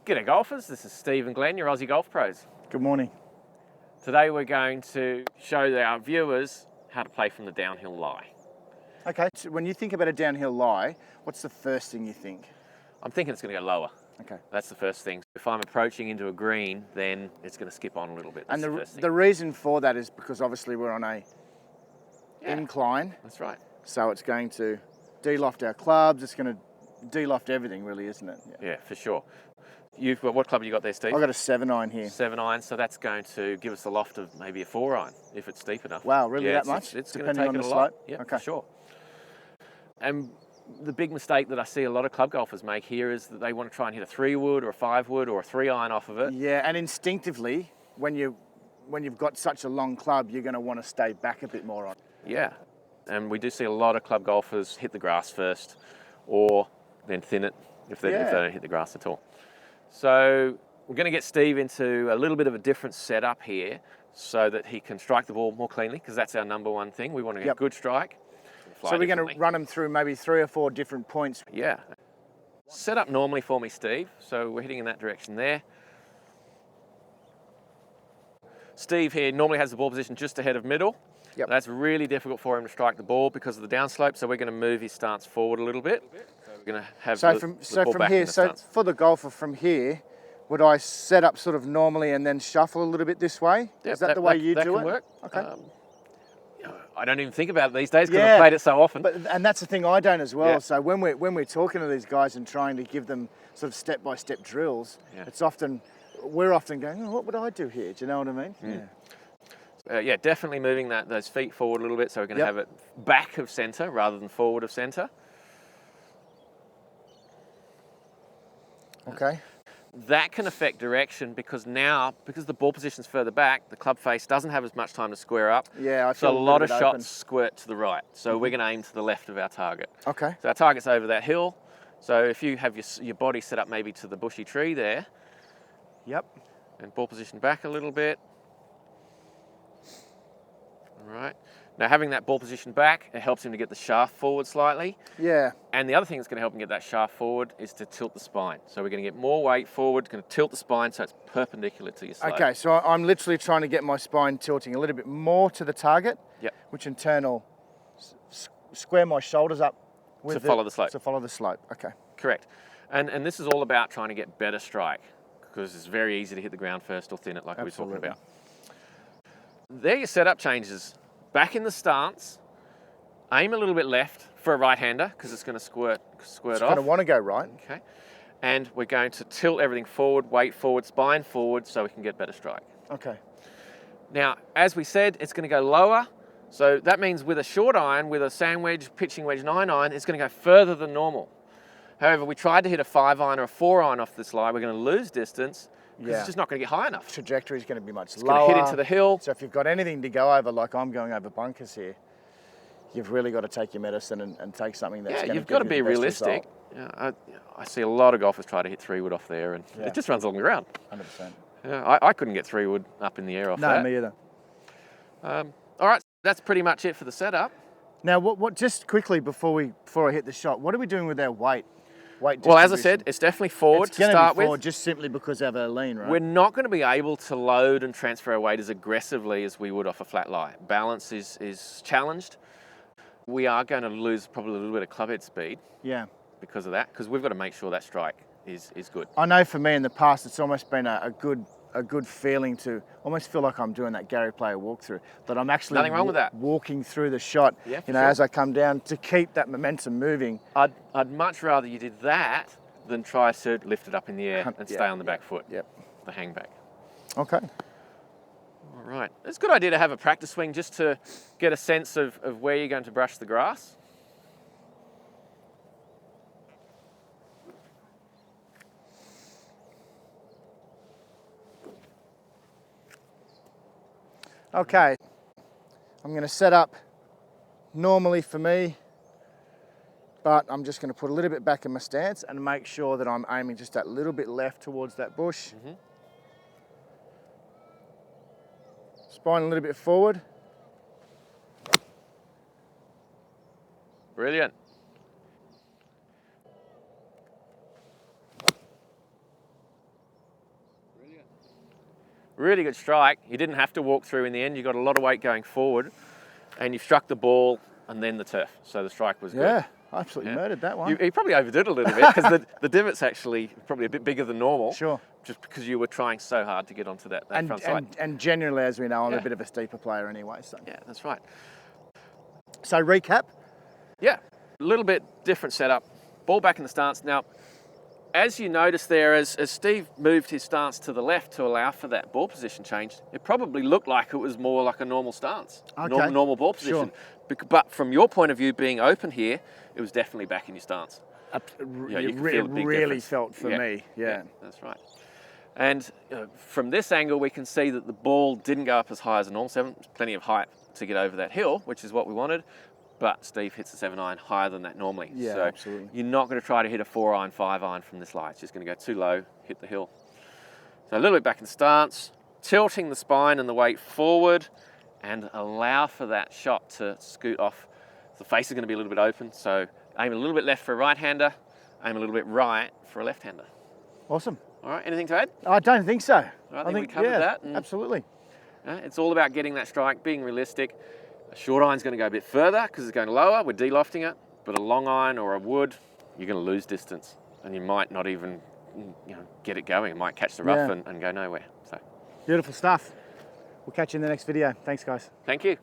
G'day golfers, this is Steve and Glenn, your Aussie Golf Pros. Good morning. Today we're going to show our viewers how to play from the downhill lie. Okay, so when you think about a downhill lie, what's the first thing you think? I'm thinking it's going to go lower. Okay. That's the first thing. If I'm approaching into a green, then it's going to skip on a little bit. That's And the first thing. the reason for that is because obviously we're on a incline, That's right. so it's going to de-loft our clubs, it's going to de-loft everything really, isn't it? Yeah, for sure. You've got, what club have you got there, Steve? I've got a 7-iron here. 7-iron, so that's going to give us the loft of maybe a 4-iron if it's steep enough. Wow, really Yeah, that much? It's going to Depending take on it the a lot. slope? Yeah, Okay. for sure. And the big mistake that I see a lot of club golfers make here is that they want to try and hit a 3-wood or a 5-wood or a 3-iron off of it. Yeah, and instinctively, when you've got such a long club, you're going to want to stay back a bit more on. Yeah, and we do see a lot of club golfers hit the grass first or then thin it if they don't hit the grass at all. So we're going to get Steve into a little bit of a different setup here so that he can strike the ball more cleanly, because that's our number one thing. We want to get a good strike. So we're going to run them through maybe 3 or 4 different points. Yeah. Set up normally for me, Steve. So we're heading in that direction there. Steve here normally has the ball position just ahead of middle. Yep. That's really difficult for him to strike the ball because of the downslope, so we're going to move his stance forward a little bit. So we're going to have So the from ball back in here, the so stance. for the golfer from here, would I set up sort of normally and then shuffle a little bit this way? Yep, Is that the way you that do can it? work. Okay. I don't even think about it these days because I've played it so often. And that's the thing I don't as well. Yeah. So when we're talking to these guys and trying to give them sort of step-by-step drills, we're often going, oh, what would I do here? Do you know what I mean? Yeah, definitely moving those feet forward a little bit, so we're going to have it back of centre rather than forward of centre. Okay. That can affect direction because the ball position's further back, the club face doesn't have as much time to square up. Yeah, I So feel a lot of bit shots open. squirt to the right. So we're going to aim to the left of our target. Okay. So our target's over that hill. So if you have your body set up maybe to the bushy tree there, Yep. and ball position back a little bit. All right. Now having that ball position back, it helps him to get the shaft forward slightly. Yeah. And the other thing that's going to help him get that shaft forward is to tilt the spine. So we're going to get more weight forward, going to tilt the spine so it's perpendicular to your slope. Okay, so I'm literally trying to get my spine tilting a little bit more to the target, which in turn will square my shoulders up To follow the slope. To follow the slope, okay. Correct. And this is all about trying to get better strike, because it's very easy to hit the ground first or thin it like we were talking about. There your setup changes. Back in the stance, aim a little bit left for a right-hander because it's going to squirt It's off. going to want to go right. Okay. And we're going to tilt everything forward, weight forward, spine forward so we can get better strike. Okay. Now, as we said, it's going to go lower. So that means with a short iron, with a sand wedge, pitching wedge 9-iron, it's going to go further than normal. However, we tried to hit a 5-iron or a 4-iron off this lie, we're going to lose distance because it's just not going to get high enough. Trajectory is going to be much It's lower. going to hit into the hill. So if you've got anything to go over, like I'm going over bunkers here, you've really got to take your medicine and take something that's going to you've got to give be you the best realistic. result. I see a lot of golfers try to hit 3-wood off there and it just runs along the ground. 100%. I couldn't get 3-wood up in the air off that. No, me either. All right, that's pretty much it for the setup. Now, what? Just quickly before I hit the shot, what are we doing with our weight? Well, as I said, it's definitely forward to start with. Just simply because of our lean, right? We're not going to be able to load and transfer our weight as aggressively as we would off a flat lie. Balance is challenged. We are going to lose probably a little bit of clubhead speed because of that, because we've got to make sure that strike is good. I know for me in the past, it's almost been a good feeling to almost feel like I'm doing that Gary Player walkthrough, that I'm actually Nothing wrong with that. walking through the shot, as I come down to keep that momentum moving. I'd much rather you did that than try to lift it up in the air and stay on the back foot, the hang back. Okay. All right. It's a good idea to have a practice swing just to get a sense of where you're going to brush the grass. Okay, I'm going to set up normally for me, but I'm just going to put a little bit back in my stance and make sure that I'm aiming just that little bit left towards that bush. Spine a little bit forward. Brilliant. Really good strike. You didn't have to walk through in the end. You got a lot of weight going forward, and you struck the ball and then the turf. So the strike was good. Yeah, absolutely murdered that one. You probably overdid it a little bit because the divot's actually probably a bit bigger than normal. Sure. Just because you were trying so hard to get onto that front side. And generally, as we know, I'm Yeah. a bit of a steeper player anyway. So, Yeah, that's right. so recap. Yeah, a little bit different setup. Ball back in the stance. Now, as you notice there, as Steve moved his stance to the left to allow for that ball position change, it probably looked like it was more like a normal stance, Okay. normal ball position. Sure. But from your point of view, being open here, it was definitely back in your stance. It You can feel a big really difference. felt for me. Yeah. That's right. And from this angle, we can see that the ball didn't go up as high as a normal 7. There's plenty of height to get over that hill, which is what we wanted. But Steve hits the 7-iron higher than that normally. Yeah, so absolutely. you're not going to try to hit a 4-iron, 5-iron from this lie. It's just going to go too low, hit the hill. So a little bit back in stance, tilting the spine and the weight forward, and allow for that shot to scoot off. The face is going to be a little bit open, so aim a little bit left for a right-hander, aim a little bit right for a left-hander. Awesome. All right, anything to add? I don't think so. I think we covered that, and- Absolutely. It's all about getting that strike, being realistic. A short iron's going to go a bit further because it's going lower, we're de-lofting it, but a long iron or a wood, you're going to lose distance, and you might not even get it going. It might catch the rough Yeah. and go nowhere. So, Beautiful stuff. We'll catch you in the next video. Thanks, guys. thank you.